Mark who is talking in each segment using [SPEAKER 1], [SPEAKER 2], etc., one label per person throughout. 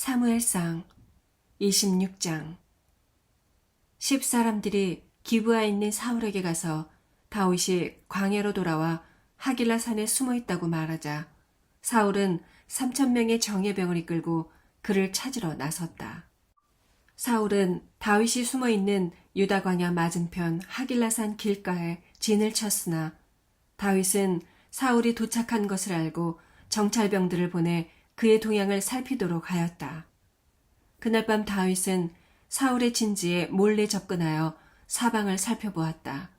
[SPEAKER 1] 사무엘상 26장 10사람들이 기브아에 있는 사울에게 가서 다윗이 광야로 돌아와 하길라 산에 숨어 있다고 말하자 사울은 3,000명의 정예병을 이끌고 그를 찾으러 나섰다. 사울은 다윗이 숨어 있는 유다 광야 맞은편 하길라 산 길가에 진을 쳤으나 다윗은 사울이 도착한 것을 알고 정찰병들을 보내 그의 동향을 살피도록 하였다. 그날 밤 다윗은 사울의 진지에 몰래 접근하여 사방을 살펴보았다.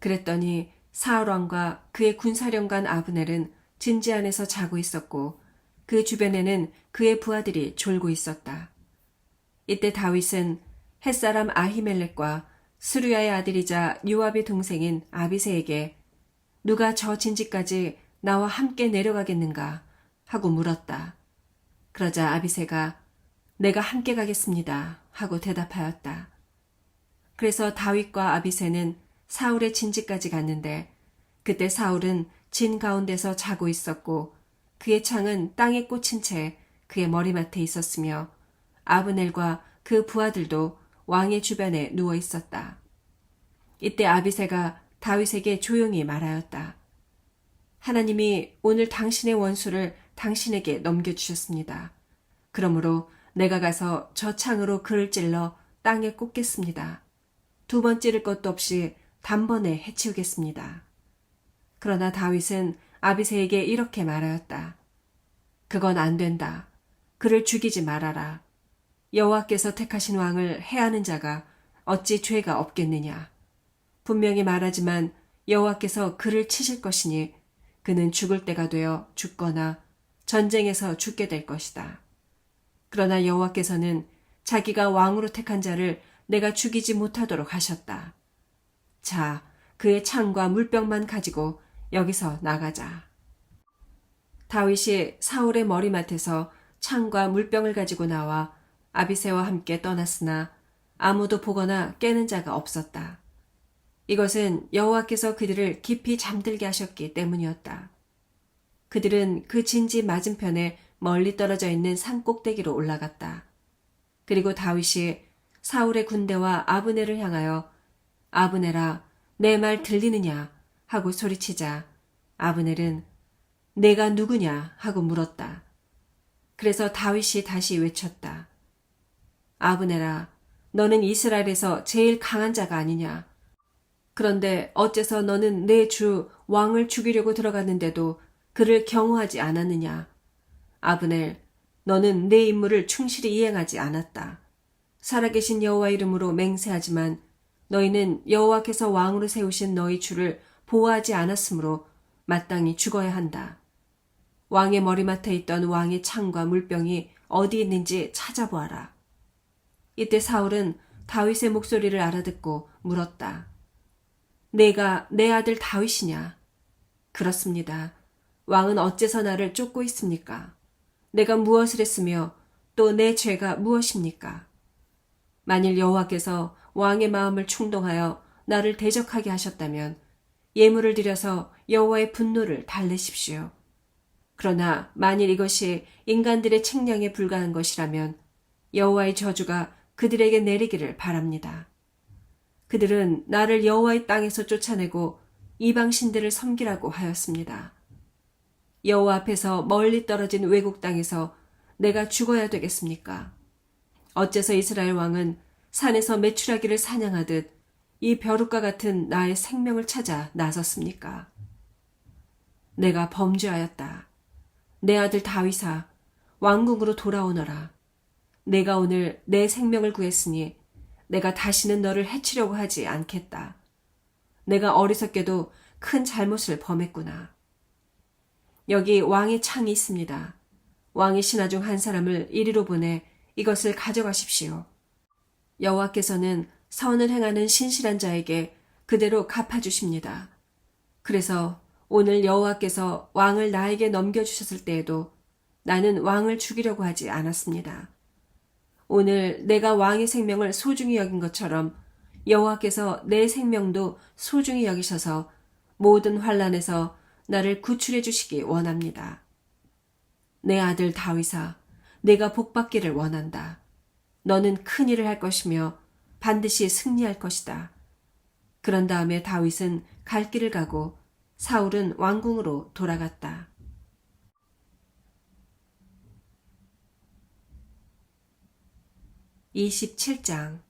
[SPEAKER 1] 그랬더니 사울 왕과 그의 군사령관 아브넬은 진지 안에서 자고 있었고 그 주변에는 그의 부하들이 졸고 있었다. 이때 다윗은 햇사람 아히멜렉과 스루야의 아들이자 요압의 동생인 아비새에게 누가 저 진지까지 나와 함께 내려가겠는가 하고 물었다. 그러자 아비새가 내가 함께 가겠습니다 하고 대답하였다. 그래서 다윗과 아비새는 사울의 진지까지 갔는데 그때 사울은 진 가운데서 자고 있었고 그의 창은 땅에 꽂힌 채 그의 머리맡에 있었으며 아브넬과 그 부하들도 왕의 주변에 누워 있었다. 이때 아비새가 다윗에게 조용히 말하였다. 하나님이 오늘 당신의 원수를 당신에게 넘겨주셨습니다. 그러므로 내가 가서 저 창으로 그를 찔러 땅에 꽂겠습니다. 두 번 찌를 것도 없이 단번에 해치우겠습니다. 그러나 다윗은 아비새에게 이렇게 말하였다. 그건 안 된다. 그를 죽이지 말아라. 여호와께서 택하신 왕을 해하는 자가 어찌 죄가 없겠느냐. 분명히 말하지만 여호와께서 그를 치실 것이니 그는 죽을 때가 되어 죽거나 전쟁에서 죽게 될 것이다. 그러나 여호와께서는 자기가 왕으로 택한 자를 내가 죽이지 못하도록 하셨다. 자, 그의 창과 물병만 가지고 여기서 나가자. 다윗이 사울의 머리맡에서 창과 물병을 가지고 나와 아비새와 함께 떠났으나 아무도 보거나 깨는 자가 없었다. 이것은 여호와께서 그들을 깊이 잠들게 하셨기 때문이었다. 그들은 그 진지 맞은편에 멀리 떨어져 있는 산 꼭대기로 올라갔다. 그리고 다윗이 사울의 군대와 아브넬을 향하여 아브넬아, 내 말 들리느냐 하고 소리치자 아브넬은 내가 누구냐 하고 물었다. 그래서 다윗이 다시 외쳤다. 아브넬아, 너는 이스라엘에서 제일 강한 자가 아니냐. 그런데 어째서 너는 내 주 왕을 죽이려고 들어갔는데도 그를 경호하지 않았느냐. 아브넬, 너는 내 임무를 충실히 이행하지 않았다. 살아계신 여호와 이름으로 맹세하지만 너희는 여호와께서 왕으로 세우신 너희 주를 보호하지 않았으므로 마땅히 죽어야 한다. 왕의 머리맡에 있던 왕의 창과 물병이 어디 있는지 찾아보아라. 이때 사울은 다윗의 목소리를 알아듣고 물었다. 내가 내 아들 다윗이냐? 그렇습니다. 왕은 어째서 나를 쫓고 있습니까? 내가 무엇을 했으며 또 내 죄가 무엇입니까? 만일 여호와께서 왕의 마음을 충동하여 나를 대적하게 하셨다면 예물을 드려서 여호와의 분노를 달래십시오. 그러나 만일 이것이 인간들의 책량에 불과한 것이라면 여호와의 저주가 그들에게 내리기를 바랍니다. 그들은 나를 여호와의 땅에서 쫓아내고 이방신들을 섬기라고 하였습니다. 여호와 앞에서 멀리 떨어진 외국 땅에서 내가 죽어야 되겠습니까? 어째서 이스라엘 왕은 산에서 메추라기를 사냥하듯 이 벼룩과 같은 나의 생명을 찾아 나섰습니까? 내가 범죄하였다. 내 아들 다윗아, 왕궁으로 돌아오너라. 내가 오늘 내 생명을 구했으니 내가 다시는 너를 해치려고 하지 않겠다. 내가 어리석게도 큰 잘못을 범했구나. 여기 왕의 창이 있습니다. 왕의 신하 중 한 사람을 이리로 보내 이것을 가져가십시오. 여호와께서는 선을 행하는 신실한 자에게 그대로 갚아주십니다. 그래서 오늘 여호와께서 왕을 나에게 넘겨주셨을 때에도 나는 왕을 죽이려고 하지 않았습니다. 오늘 내가 왕의 생명을 소중히 여긴 것처럼 여호와께서 내 생명도 소중히 여기셔서 모든 환난에서 나를 구출해 주시기 원합니다. 내 아들 다윗아, 내가 복받기를 원한다. 너는 큰 일을 할 것이며 반드시 승리할 것이다. 그런 다음에 다윗은 갈 길을 가고 사울은 왕궁으로 돌아갔다. 27장.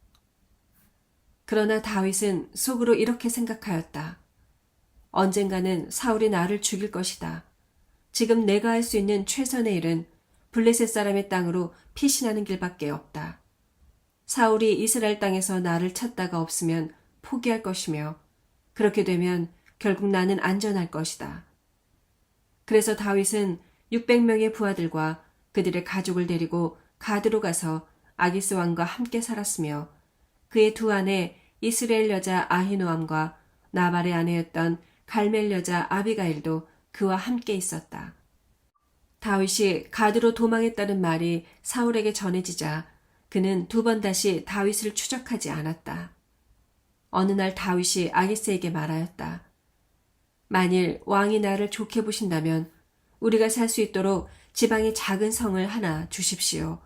[SPEAKER 1] 그러나 다윗은 속으로 이렇게 생각하였다. 언젠가는 사울이 나를 죽일 것이다. 지금 내가 할 수 있는 최선의 일은 블레셋 사람의 땅으로 피신하는 길밖에 없다. 사울이 이스라엘 땅에서 나를 찾다가 없으면 포기할 것이며 그렇게 되면 결국 나는 안전할 것이다. 그래서 다윗은 600명의 부하들과 그들의 가족을 데리고 가드로 가서 아기스 왕과 함께 살았으며 그의 두 아내 이스라엘 여자 아히노암과 나발의 아내였던 갈멜 여자 아비가일도 그와 함께 있었다. 다윗이 가드로 도망했다는 말이 사울에게 전해지자 그는 두 번 다시 다윗을 추적하지 않았다. 어느 날 다윗이 아기스에게 말하였다. 만일 왕이 나를 좋게 보신다면 우리가 살 수 있도록 지방의 작은 성을 하나 주십시오.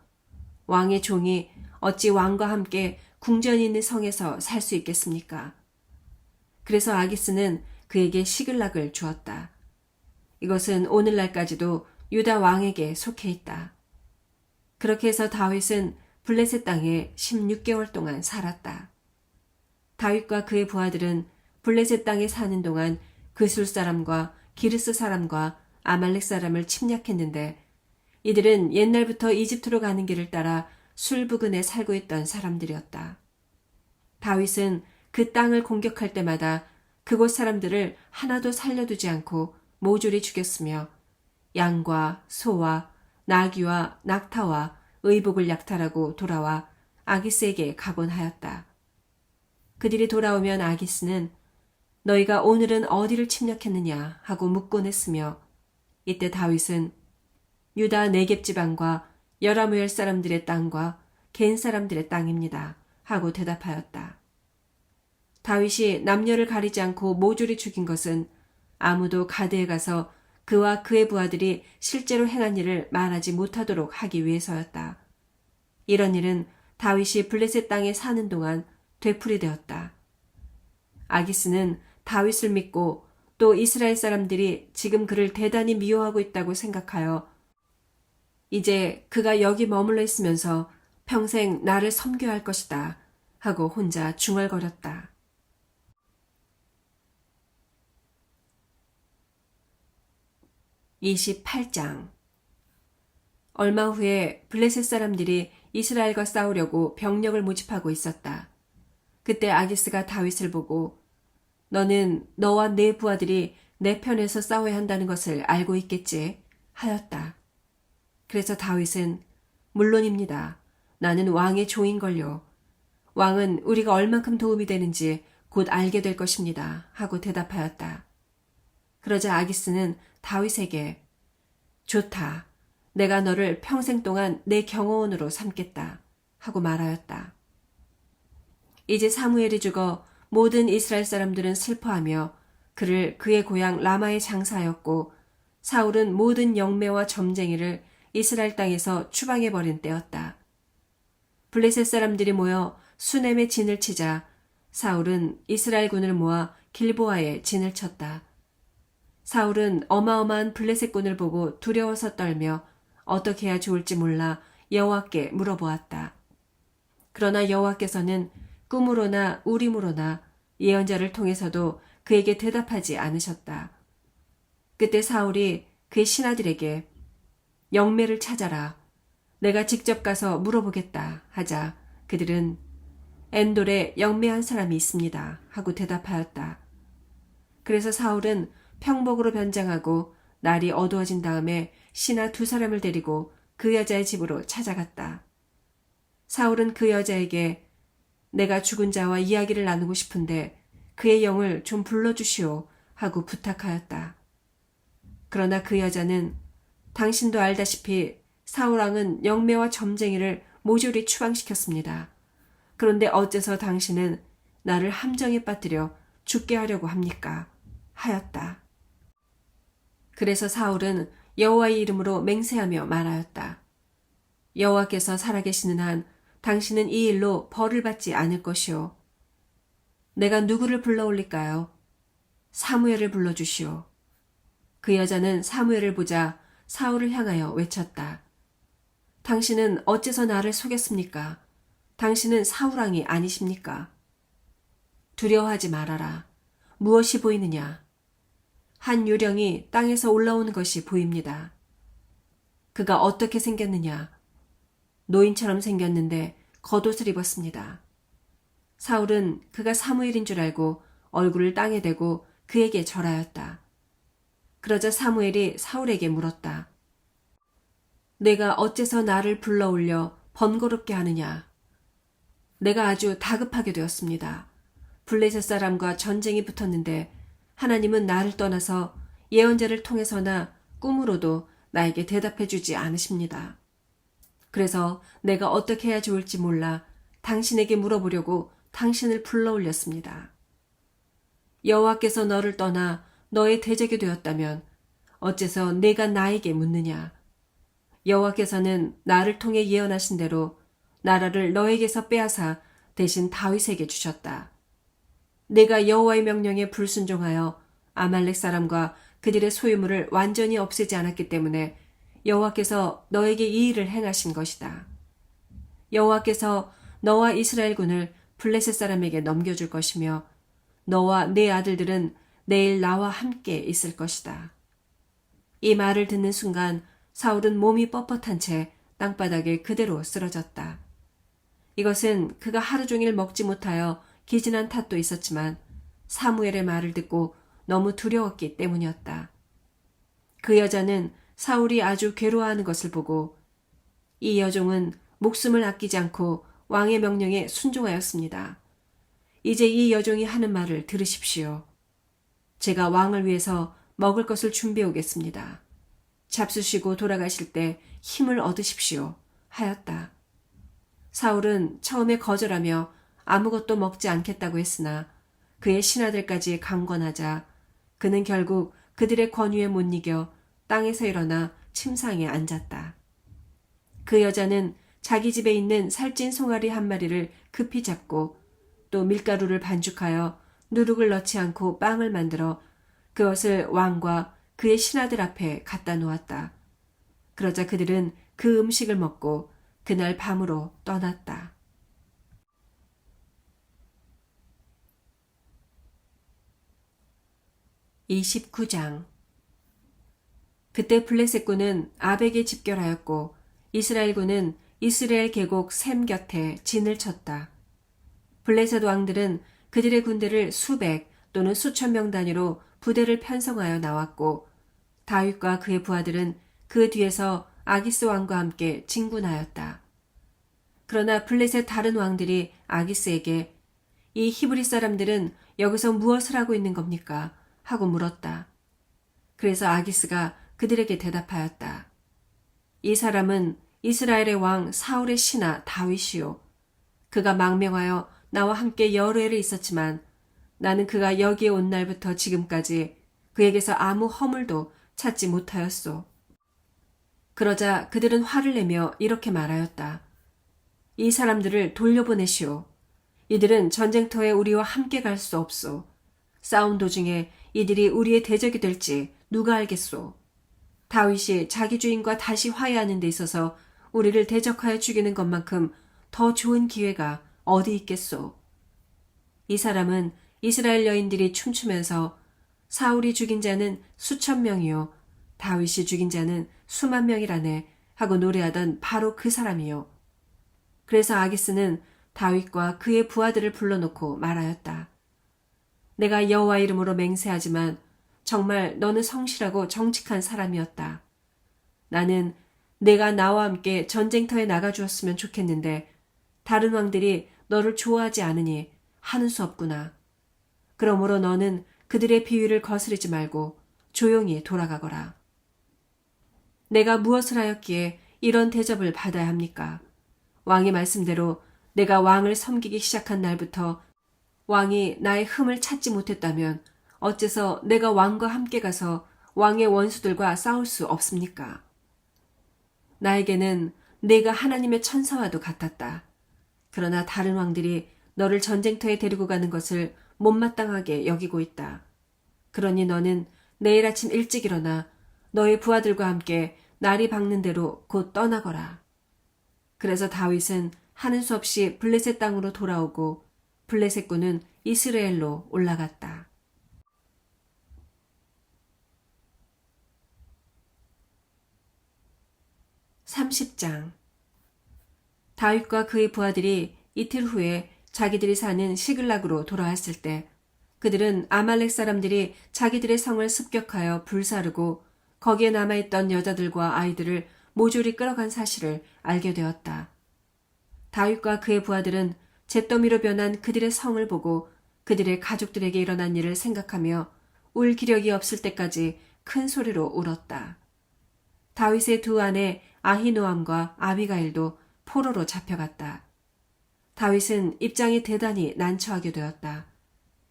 [SPEAKER 1] 왕의 종이 어찌 왕과 함께 궁전이 있는 성에서 살 수 있겠습니까? 그래서 아기스는 그에게 시글락을 주었다. 이것은 오늘날까지도 유다 왕에게 속해 있다. 그렇게 해서 다윗은 블레셋 땅에 16개월 동안 살았다. 다윗과 그의 부하들은 블레셋 땅에 사는 동안 그술 사람과 기르스 사람과 아말렉 사람을 침략했는데 이들은 옛날부터 이집트로 가는 길을 따라 술부근에 살고 있던 사람들이었다. 다윗은 그 땅을 공격할 때마다 그곳 사람들을 하나도 살려두지 않고 모조리 죽였으며 양과 소와 나귀와 낙타와 의복을 약탈하고 돌아와 아기스에게 가곤 하였다. 그들이 돌아오면 아기스는 너희가 오늘은 어디를 침략했느냐 하고 묻곤 했으며 이때 다윗은 유다 네겝 지방과 여라무엘 사람들의 땅과 겐 사람들의 땅입니다 하고 대답하였다. 다윗이 남녀를 가리지 않고 모조리 죽인 것은 아무도 가드에 가서 그와 그의 부하들이 실제로 행한 일을 말하지 못하도록 하기 위해서였다. 이런 일은 다윗이 블레셋 땅에 사는 동안 되풀이되었다. 아기스는 다윗을 믿고 또 이스라엘 사람들이 지금 그를 대단히 미워하고 있다고 생각하여 이제 그가 여기 머물러 있으면서 평생 나를 섬겨야 할 것이다 하고 혼자 중얼거렸다. 28장. 얼마 후에 블레셋 사람들이 이스라엘과 싸우려고 병력을 모집하고 있었다. 그때 아기스가 다윗을 보고 너는 너와 네 부하들이 내 편에서 싸워야 한다는 것을 알고 있겠지 하였다. 그래서 다윗은 물론입니다. 나는 왕의 종인걸요. 왕은 우리가 얼만큼 도움이 되는지 곧 알게 될 것입니다 하고 대답하였다. 그러자 아기스는 다윗에게 좋다. 내가 너를 평생 동안 내 경호원으로 삼겠다 하고 말하였다. 이제 사무엘이 죽어 모든 이스라엘 사람들은 슬퍼하며 그를 그의 고향 라마에 장사하였고 사울은 모든 영매와 점쟁이를 이스라엘 땅에서 추방해버린 때였다. 블레셋 사람들이 모여 수넴에 진을 치자 사울은 이스라엘 군을 모아 길보아에 진을 쳤다. 사울은 어마어마한 블레셋 군을 보고 두려워서 떨며 어떻게 해야 좋을지 몰라 여호와께 물어보았다. 그러나 여호와께서는 꿈으로나 우림으로나 예언자를 통해서도 그에게 대답하지 않으셨다. 그때 사울이 그의 신하들에게 영매를 찾아라. 내가 직접 가서 물어보겠다 하자 그들은 엔돌에 영매한 사람이 있습니다 하고 대답하였다. 그래서 사울은 평복으로 변장하고 날이 어두워진 다음에 신하 두 사람을 데리고 그 여자의 집으로 찾아갔다. 사울은 그 여자에게 내가 죽은 자와 이야기를 나누고 싶은데 그의 영을 좀 불러주시오 하고 부탁하였다. 그러나 그 여자는 당신도 알다시피 사울왕은 영매와 점쟁이를 모조리 추방시켰습니다. 그런데 어째서 당신은 나를 함정에 빠뜨려 죽게 하려고 합니까? 하였다. 그래서 사울은 여호와의 이름으로 맹세하며 말하였다. 여호와께서 살아계시는 한 당신은 이 일로 벌을 받지 않을 것이요. 내가 누구를 불러올릴까요? 사무엘을 불러주시오. 그 여자는 사무엘을 보자 사울을 향하여 외쳤다. 당신은 어째서 나를 속였습니까? 당신은 사울왕이 아니십니까? 두려워하지 말아라. 무엇이 보이느냐? 한 유령이 땅에서 올라오는 것이 보입니다. 그가 어떻게 생겼느냐? 노인처럼 생겼는데 겉옷을 입었습니다. 사울은 그가 사무엘인 줄 알고 얼굴을 땅에 대고 그에게 절하였다. 그러자 사무엘이 사울에게 물었다. 내가 어째서 나를 불러올려 번거롭게 하느냐? 내가 아주 다급하게 되었습니다. 블레셋 사람과 전쟁이 붙었는데 하나님은 나를 떠나서 예언자를 통해서나 꿈으로도 나에게 대답해 주지 않으십니다. 그래서 내가 어떻게 해야 좋을지 몰라 당신에게 물어보려고 당신을 불러올렸습니다. 여호와께서 너를 떠나 너의 대적이 되었다면 어째서 내가 나에게 묻느냐? 여호와께서는 나를 통해 예언하신 대로 나라를 너에게서 빼앗아 대신 다윗에게 주셨다. 내가 여호와의 명령에 불순종하여 아말렉 사람과 그들의 소유물을 완전히 없애지 않았기 때문에 여호와께서 너에게 이 일을 행하신 것이다. 여호와께서 너와 이스라엘군을 블레셋 사람에게 넘겨줄 것이며 너와 네 아들들은 내일 나와 함께 있을 것이다. 이 말을 듣는 순간 사울은 몸이 뻣뻣한 채 땅바닥에 그대로 쓰러졌다. 이것은 그가 하루 종일 먹지 못하여 기진한 탓도 있었지만 사무엘의 말을 듣고 너무 두려웠기 때문이었다. 그 여자는 사울이 아주 괴로워하는 것을 보고 이 여종은 목숨을 아끼지 않고 왕의 명령에 순종하였습니다. 이제 이 여종이 하는 말을 들으십시오. 제가 왕을 위해서 먹을 것을 준비해 오겠습니다. 잡수시고 돌아가실 때 힘을 얻으십시오. 하였다. 사울은 처음에 거절하며 아무것도 먹지 않겠다고 했으나 그의 신하들까지 강권하자 그는 결국 그들의 권유에 못 이겨 땅에서 일어나 침상에 앉았다. 그 여자는 자기 집에 있는 살찐 송아리 한 마리를 급히 잡고 또 밀가루를 반죽하여 누룩을 넣지 않고 빵을 만들어 그것을 왕과 그의 신하들 앞에 갖다 놓았다. 그러자 그들은 그 음식을 먹고 그날 밤으로 떠났다. (29장) 그때 블레셋군은 아벡에 집결하였고 이스라엘군은 이스라엘 계곡 샘 곁에 진을 쳤다. 블레셋 왕들은 그들의 군대를 수백 또는 수천 명 단위로 부대를 편성하여 나왔고 다윗과 그의 부하들은 그 뒤에서 아기스 왕과 함께 진군하였다. 그러나 블레셋 다른 왕들이 아기스에게 이 히브리 사람들은 여기서 무엇을 하고 있는 겁니까? 하고 물었다. 그래서 아기스가 그들에게 대답하였다. 이 사람은 이스라엘의 왕 사울의 신하 다윗이요. 그가 망명하여 나와 함께 여러 해를 있었지만 나는 그가 여기에 온 날부터 지금까지 그에게서 아무 허물도 찾지 못하였소. 그러자 그들은 화를 내며 이렇게 말하였다. 이 사람들을 돌려보내시오. 이들은 전쟁터에 우리와 함께 갈 수 없소. 싸움 도중에 이들이 우리의 대적이 될지 누가 알겠소. 다윗이 자기 주인과 다시 화해하는 데 있어서 우리를 대적하여 죽이는 것만큼 더 좋은 기회가 어디 있겠소. 이 사람은 이스라엘 여인들이 춤추면서 사울이 죽인 자는 수천 명이요 다윗이 죽인 자는 수만 명이라네 하고 노래하던 바로 그 사람이요. 그래서 아기스는 다윗과 그의 부하들을 불러놓고 말하였다. 내가 여호와 이름으로 맹세하지만 정말 너는 성실하고 정직한 사람이었다. 나는 내가 나와 함께 전쟁터에 나가주었으면 좋겠는데 다른 왕들이 너를 좋아하지 않으니 하는 수 없구나. 그러므로 너는 그들의 비위를 거스르지 말고 조용히 돌아가거라. 내가 무엇을 하였기에 이런 대접을 받아야 합니까? 왕의 말씀대로 내가 왕을 섬기기 시작한 날부터 왕이 나의 흠을 찾지 못했다면 어째서 내가 왕과 함께 가서 왕의 원수들과 싸울 수 없습니까? 나에게는 네가 하나님의 천사와도 같았다. 그러나 다른 왕들이 너를 전쟁터에 데리고 가는 것을 못마땅하게 여기고 있다. 그러니 너는 내일 아침 일찍 일어나 너의 부하들과 함께 날이 밝는 대로 곧 떠나거라. 그래서 다윗은 하는 수 없이 블레셋 땅으로 돌아오고 블레셋군은 이스라엘로 올라갔다. 30장. 다윗과 그의 부하들이 이틀 후에 자기들이 사는 시글락으로 돌아왔을 때 그들은 아말렉 사람들이 자기들의 성을 습격하여 불사르고 거기에 남아있던 여자들과 아이들을 모조리 끌어간 사실을 알게 되었다. 다윗과 그의 부하들은 잿더미로 변한 그들의 성을 보고 그들의 가족들에게 일어난 일을 생각하며 울 기력이 없을 때까지 큰 소리로 울었다. 다윗의 두 아내 아히노암과 아비가일도 포로로 잡혀갔다. 다윗은 입장이 대단히 난처하게 되었다.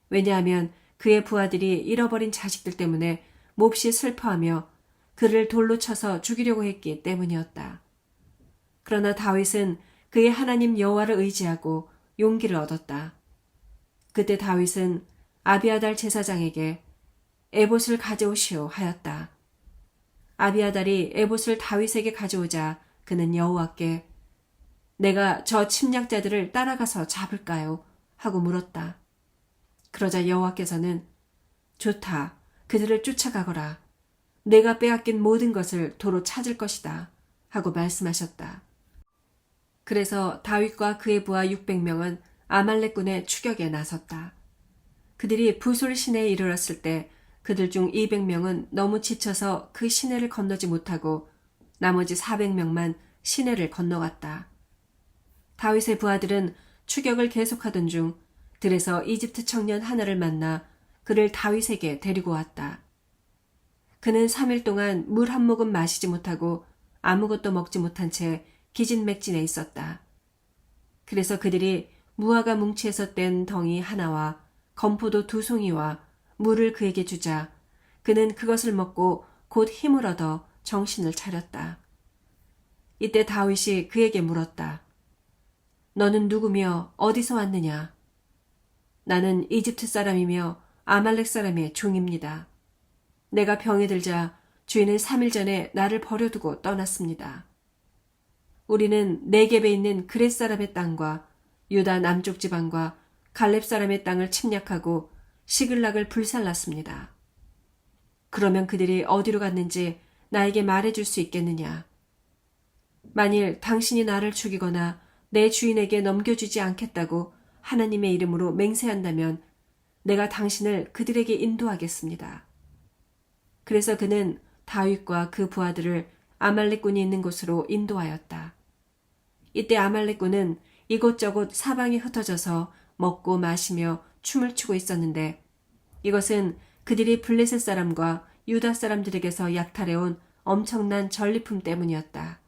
[SPEAKER 1] 왜냐하면 그의 부하들이 잃어버린 자식들 때문에 몹시 슬퍼하며 그를 돌로 쳐서 죽이려고 했기 때문이었다. 그러나 다윗은 그의 하나님 여호와를 의지하고 용기를 얻었다. 그때 다윗은 아비아달 제사장에게 에봇을 가져오시오 하였다. 아비아달이 에봇을 다윗에게 가져오자 그는 여호와께 내가 저 침략자들을 따라가서 잡을까요? 하고 물었다. 그러자 여호와께서는 좋다. 그들을 쫓아가거라. 내가 빼앗긴 모든 것을 도로 찾을 것이다. 하고 말씀하셨다. 그래서 다윗과 그의 부하 600명은 아말렉군의 추격에 나섰다. 그들이 부솔 시내에 이르렀을 때 그들 중 200명은 너무 지쳐서 그 시내를 건너지 못하고 나머지 400명만 시내를 건너갔다. 다윗의 부하들은 추격을 계속하던 중 들에서 이집트 청년 하나를 만나 그를 다윗에게 데리고 왔다. 그는 3일 동안 물 한 모금 마시지 못하고 아무것도 먹지 못한 채 기진맥진해 있었다. 그래서 그들이 무화과 뭉치에서 뗀 덩이 하나와 건포도 2송이와 물을 그에게 주자 그는 그것을 먹고 곧 힘을 얻어 정신을 차렸다. 이때 다윗이 그에게 물었다. 너는 누구며 어디서 왔느냐? 나는 이집트 사람이며 아말렉 사람의 종입니다. 내가 병이 들자 주인은 3일 전에 나를 버려두고 떠났습니다. 우리는 네겝에 있는 그렛 사람의 땅과 유다 남쪽 지방과 갈렙 사람의 땅을 침략하고 시글락을 불살랐습니다. 그러면 그들이 어디로 갔는지 나에게 말해줄 수 있겠느냐? 만일 당신이 나를 죽이거나 내 주인에게 넘겨주지 않겠다고 하나님의 이름으로 맹세한다면 내가 당신을 그들에게 인도하겠습니다. 그래서 그는 다윗과 그 부하들을 아말렉군이 있는 곳으로 인도하였다. 이때 아말렉군은 이곳저곳 사방에 흩어져서 먹고 마시며 춤을 추고 있었는데 이것은 그들이 블레셋 사람과 유다 사람들에게서 약탈해온 엄청난 전리품 때문이었다.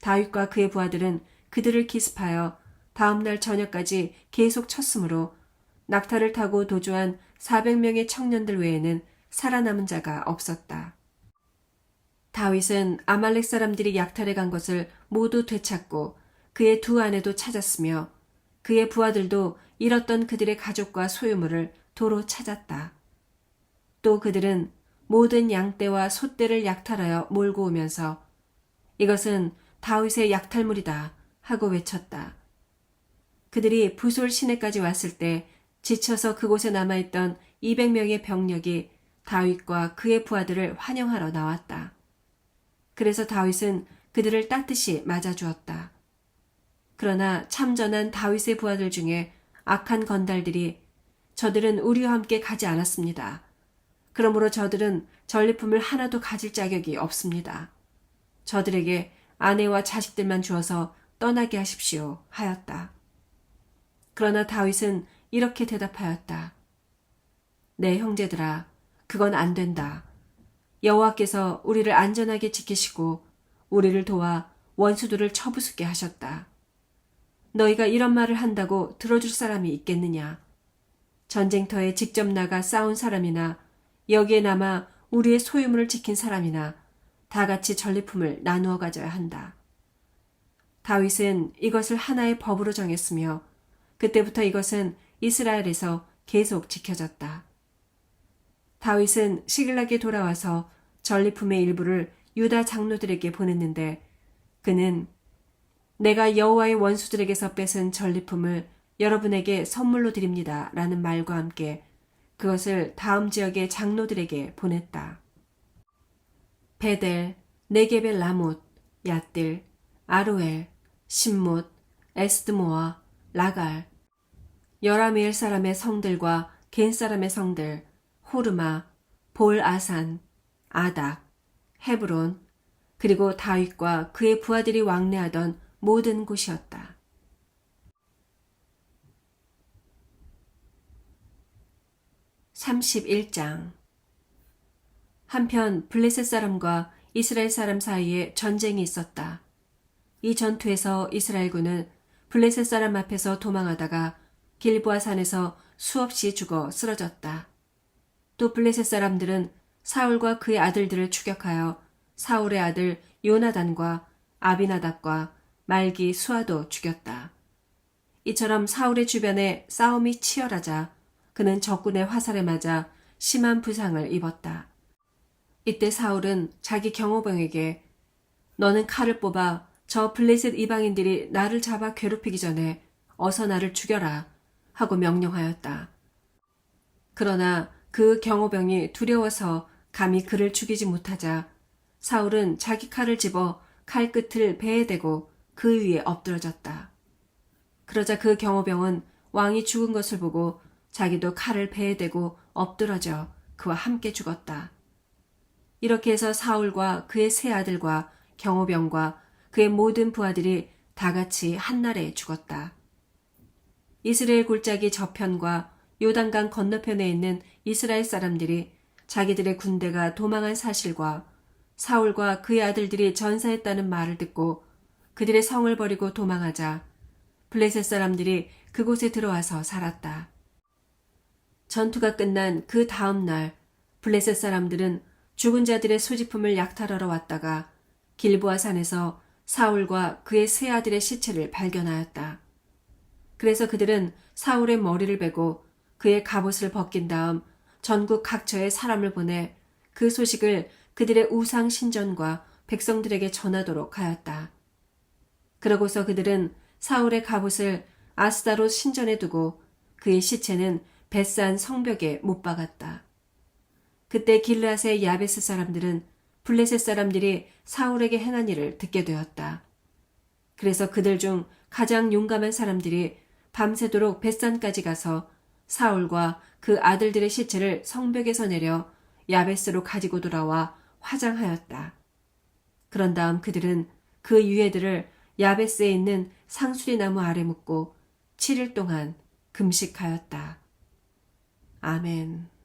[SPEAKER 1] 다윗과 그의 부하들은 그들을 기습하여 다음날 저녁까지 계속 쳤으므로 낙타를 타고 도주한 400명의 청년들 외에는 살아남은 자가 없었다. 다윗은 아말렉 사람들이 약탈해 간 것을 모두 되찾고 그의 두 아내도 찾았으며 그의 부하들도 잃었던 그들의 가족과 소유물을 도로 찾았다. 또 그들은 모든 양떼와 소떼를 약탈하여 몰고 오면서 이것은 다윗의 약탈물이다 하고 외쳤다. 그들이 부솔 시내까지 왔을 때 지쳐서 그곳에 남아있던 200명의 병력이 다윗과 그의 부하들을 환영하러 나왔다. 그래서 다윗은 그들을 따뜻이 맞아주었다. 그러나 참전한 다윗의 부하들 중에 악한 건달들이 저들은 우리와 함께 가지 않았습니다. 그러므로 저들은 전리품을 하나도 가질 자격이 없습니다. 저들에게 아내와 자식들만 주어서 떠나게 하십시오 하였다. 그러나 다윗은 이렇게 대답하였다. 내 형제들아, 그건 안 된다. 여호와께서 우리를 안전하게 지키시고 우리를 도와 원수들을 쳐부수게 하셨다. 너희가 이런 말을 한다고 들어줄 사람이 있겠느냐? 전쟁터에 직접 나가 싸운 사람이나 여기에 남아 우리의 소유물을 지킨 사람이나 다 같이 전리품을 나누어 가져야 한다. 다윗은 이것을 하나의 법으로 정했으며 그때부터 이것은 이스라엘에서 계속 지켜졌다. 다윗은 시글락에 돌아와서 전리품의 일부를 유다 장로들에게 보냈는데 그는 내가 여호와의 원수들에게서 뺏은 전리품을 여러분에게 선물로 드립니다 라는 말과 함께 그것을 다음 지역의 장로들에게 보냈다. 베델, 네게벨 라못, 얏딜, 아로엘, 신못, 에스드모아, 라갈, 여라미엘 사람의 성들과 겐 사람의 성들, 호르마, 볼 아산, 아닥, 헤브론, 그리고 다윗과 그의 부하들이 왕래하던 모든 곳이었다. (31장) 한편 블레셋 사람과 이스라엘 사람 사이에 전쟁이 있었다. 이 전투에서 이스라엘군은 블레셋 사람 앞에서 도망하다가 길보아 산에서 수없이 죽어 쓰러졌다. 또 블레셋 사람들은 사울과 그의 아들들을 추격하여 사울의 아들 요나단과 아비나답과 말기 수아도 죽였다. 이처럼 사울의 주변에 싸움이 치열하자 그는 적군의 화살에 맞아 심한 부상을 입었다. 이때 사울은 자기 경호병에게 너는 칼을 뽑아 저 블레셋 이방인들이 나를 잡아 괴롭히기 전에 어서 나를 죽여라 하고 명령하였다. 그러나 그 경호병이 두려워서 감히 그를 죽이지 못하자 사울은 자기 칼을 집어 칼 끝을 배에 대고 그 위에 엎드러졌다. 그러자 그 경호병은 왕이 죽은 것을 보고 자기도 칼을 배에 대고 엎드러져 그와 함께 죽었다. 이렇게 해서 사울과 그의 세 아들과 경호병과 그의 모든 부하들이 다 같이 한날에 죽었다. 이스라엘 골짜기 저편과 요단강 건너편에 있는 이스라엘 사람들이 자기들의 군대가 도망한 사실과 사울과 그의 아들들이 전사했다는 말을 듣고 그들의 성을 버리고 도망하자 블레셋 사람들이 그곳에 들어와서 살았다. 전투가 끝난 그 다음 날 블레셋 사람들은 죽은 자들의 소지품을 약탈하러 왔다가 길보아 산에서 사울과 그의 세 아들의 시체를 발견하였다. 그래서 그들은 사울의 머리를 베고 그의 갑옷을 벗긴 다음 전국 각처에 사람을 보내 그 소식을 그들의 우상 신전과 백성들에게 전하도록 하였다. 그러고서 그들은 사울의 갑옷을 아스다롯 신전에 두고 그의 시체는 벳산 성벽에 못 박았다. 그때 길르앗의 야베스 사람들은 블레셋 사람들이 사울에게 행한 일을 듣게 되었다. 그래서 그들 중 가장 용감한 사람들이 밤새도록 벳산까지 가서 사울과 그 아들들의 시체를 성벽에서 내려 야베스로 가지고 돌아와 화장하였다. 그런 다음 그들은 그 유해들을 야베스에 있는 상수리 나무 아래 묻고 7일 동안 금식하였다. 아멘.